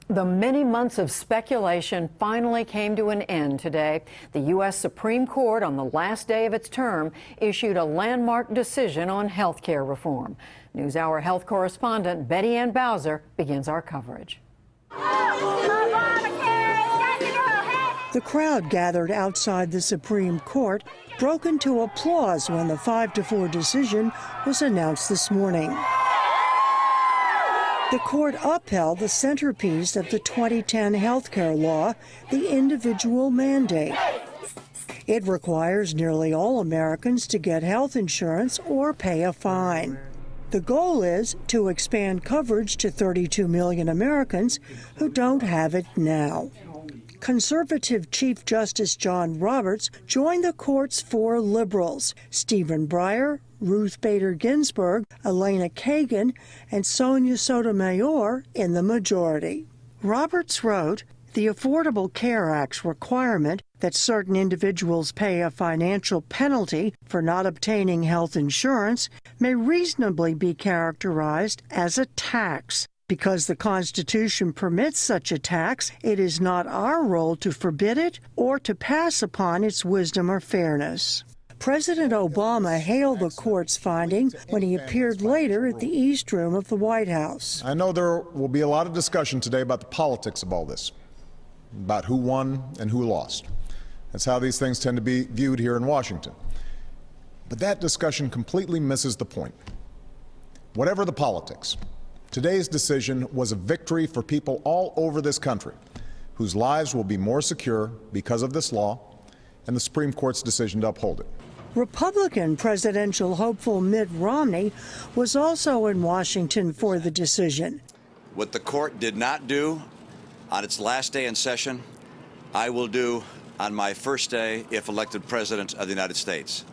The many months of speculation finally came to an end today. The U.S. Supreme Court, on the last day of its term, issued a landmark decision on health care reform. NewsHour health correspondent Betty Ann Bowser begins our coverage. The crowd gathered outside the Supreme Court broke into applause when the 5-4 decision was announced this morning. The court upheld the centerpiece of the 2010 health care law, the individual mandate. It requires nearly all Americans to get health insurance or pay a fine. The goal is to expand coverage to 32 million Americans who don't have it now. Conservative Chief Justice John Roberts joined the court's 4 liberals, Stephen Breyer, Ruth Bader Ginsburg, Elena Kagan, and Sonia Sotomayor in the majority. Roberts wrote, "The Affordable Care Act's requirement that certain individuals pay a financial penalty for not obtaining health insurance may reasonably be characterized as a tax. Because the Constitution permits such a tax, it is not our role to forbid it or to pass upon its wisdom or fairness." President Obama hailed the court's finding when he appeared later at the East Room of the White House. I know there will be a lot of discussion today about the politics of all this, about who won and who lost. That's how these things tend to be viewed here in Washington. But that discussion completely misses the point. Whatever the politics, today's decision was a victory for people all over this country whose lives will be more secure because of this law and the Supreme Court's decision to uphold it. Republican presidential hopeful Mitt Romney was also in Washington for the decision. What the court did not do on its last day in session, I will do on my first day if elected president of the United States.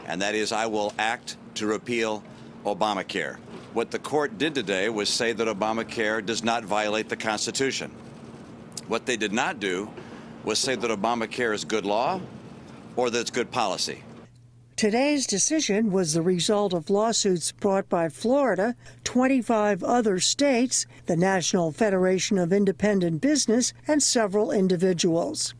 And that is, I will act to repeal Obamacare. What the court did today was say that Obamacare does not violate the Constitution. What they did not do was say that Obamacare is good law or that it's good policy. Today's decision was the result of lawsuits brought by Florida, 25 other states, the National Federation of Independent Business, and several individuals.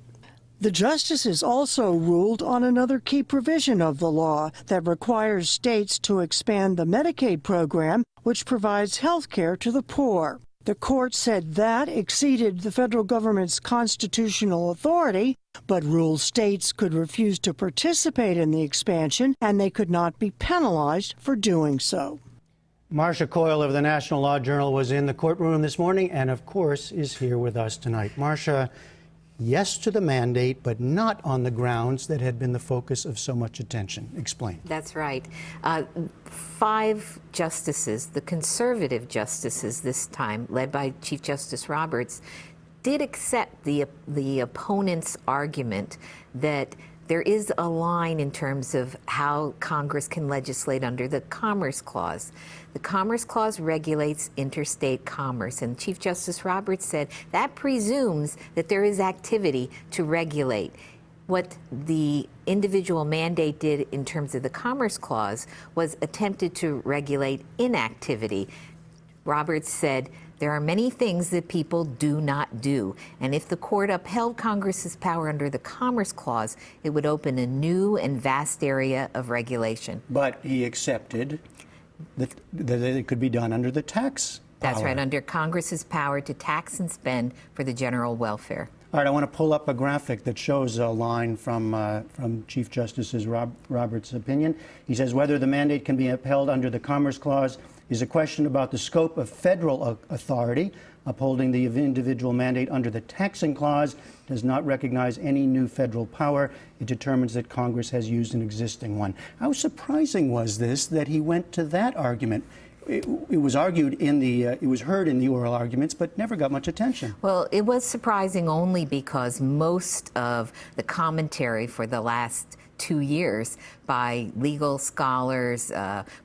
The justices also ruled on another key provision of the law that requires states to expand the Medicaid program, which provides health care to the poor. The court said that exceeded the federal government's constitutional authority, but ruled states could refuse to participate in the expansion and they could not be penalized for doing so. Marcia Coyle of the National Law Journal was in the courtroom this morning and, of course, is here with us tonight. Marcia, yes to the mandate, but not on the grounds that had been the focus of so much attention. Explain. That's right. 5 justices, the conservative justices this time, led by Chief Justice Roberts, did accept the opponent's argument that there is a line in terms of how Congress can legislate under the Commerce Clause. The Commerce Clause regulates interstate commerce, and Chief Justice Roberts said that presumes that there is activity to regulate. What the individual mandate did in terms of the Commerce Clause was attempted to regulate inactivity. Roberts said there are many things that people do not do, and if the court upheld Congress's power under the Commerce Clause, it would open a new and vast area of regulation. But he accepted that it could be done under the tax power. That's right, under Congress's power to tax and spend for the general welfare. All right, I want to pull up a graphic that shows a line from Chief Justice Roberts' opinion. He says, whether the mandate can be upheld under the Commerce Clause is a question about the scope of federal authority. Upholding the individual mandate under the taxing clause does not recognize any new federal power. It determines that Congress has used an existing one. How surprising was this that he went to that argument? It was argued it was heard in the oral arguments, but never got much attention. Well, it was surprising only because most of the commentary for the last 2 years by legal scholars,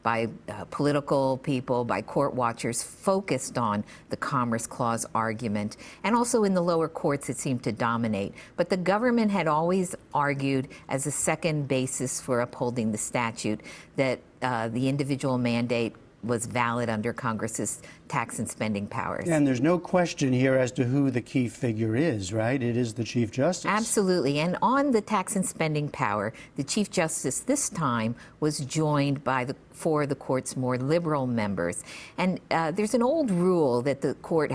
by political people, by court watchers focused on the Commerce Clause argument. And also in the lower courts, it seemed to dominate. But the government had always argued as a second basis for upholding the statute that the individual mandate was valid under Congress's tax and spending powers. And there's no question here as to who the key figure is, right? It is the Chief Justice. Absolutely. And on the tax and spending power, the Chief Justice this time was joined by four of the court's more liberal members. And there's an old rule that the court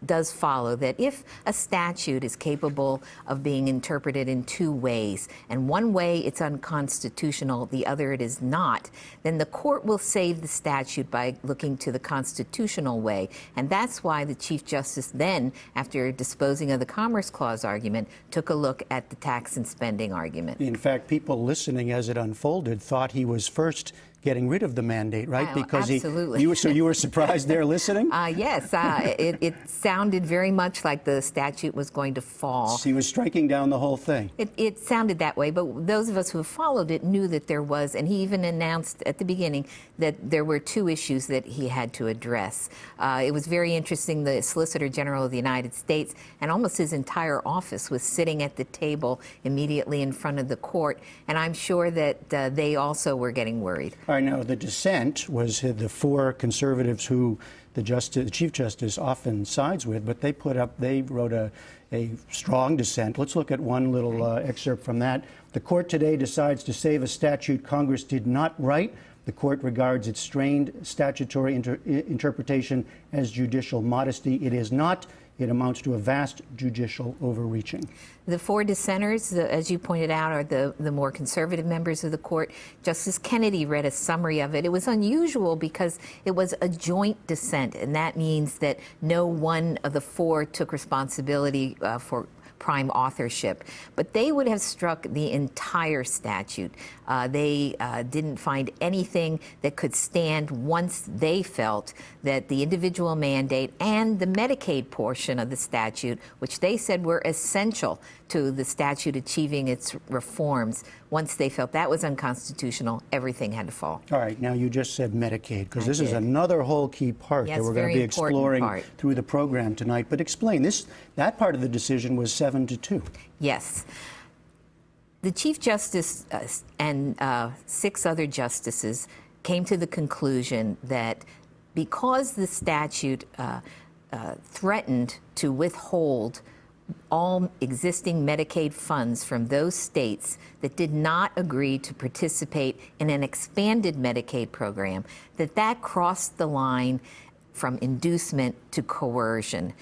does follow, that if a statute is capable of being interpreted in two ways, and one way it's unconstitutional, the other it is not, then the court will save the statute by looking to the constitutional way. And that's why the Chief Justice then, after disposing of the Commerce Clause argument, took a look at the tax and spending argument. In fact, people listening as it unfolded thought he was first getting rid of the mandate, right? Because absolutely. You were surprised there listening? Yes, it sounded very much like the statute was going to fall. He was striking down the whole thing. It sounded that way, but those of us who have followed it knew that there was, and he even announced at the beginning that there were two issues that he had to address. It was very interesting. The Solicitor General of the United States and almost his entire office was sitting at the table immediately in front of the court, and I'm sure that they also were getting worried. I know the dissent was the four conservatives who the Chief Justice often sides with, but they wrote a strong dissent. Let's look at one little excerpt from that. The court today decides to save a statute Congress did not write. The court regards its strained statutory interpretation as judicial modesty. It is not. It amounts to a vast judicial overreaching. The four dissenters, as you pointed out, are the more conservative members of the court. Justice Kennedy read a summary of it. It was unusual because it was a joint dissent, and that means that no one of the four took responsibility for prime authorship. But they would have struck the entire statute. They didn't find anything that could stand once they felt that the individual mandate and the Medicaid portion of the statute, which they said were essential to the statute achieving its reforms, once they felt that was unconstitutional, everything had to fall. All right, now you just said Medicaid, because this is another whole key part that we're going to be exploring through the program tonight. But explain, that part of the decision was 7-2. Yes. The Chief Justice and 6 other justices came to the conclusion that because the statute threatened to withhold all existing Medicaid funds from those states that did not agree to participate in an expanded Medicaid program, that crossed the line from inducement to coercion.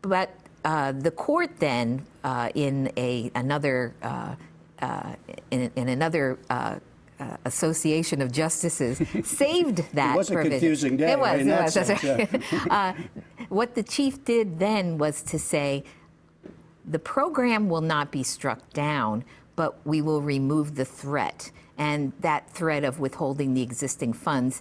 But the court then, in another association of justices, saved that provision. It was a confusing day. It was. That's right. What the chief did then was to say, the program will not be struck down, but we will remove the threat, and that threat of withholding the existing funds.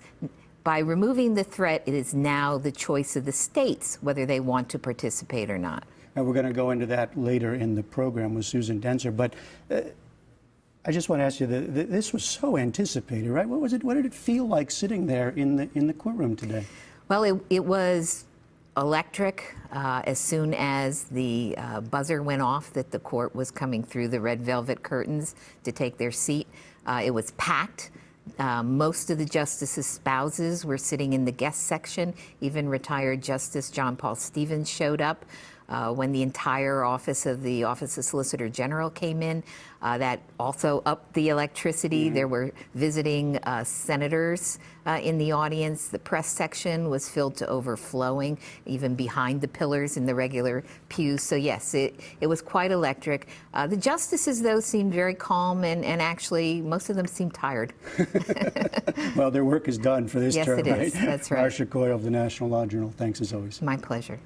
By removing the threat, it is now the choice of the states whether they want to participate or not. And we're going to go into that later in the program with Susan Denser. But I just want to ask you, this was so anticipated, right? What was it? What did it feel like sitting there in the courtroom today? Well, it was electric as soon as the buzzer went off that the court was coming through the red velvet curtains to take their seat. It was packed. Most of the justices' spouses were sitting in the guest section. Even retired Justice John Paul Stevens showed up. When the entire office of the Solicitor General came in, that also upped the electricity. Mm-hmm. There were visiting senators in the audience. The press section was filled to overflowing, even behind the pillars in the regular pews. So yes, it was quite electric. The justices, though, seemed very calm, and actually most of them seemed tired. Well, their work is done for this term, yes, it is. right? That's right. Marcia Coyle of the National Law Journal, thanks as always. My pleasure.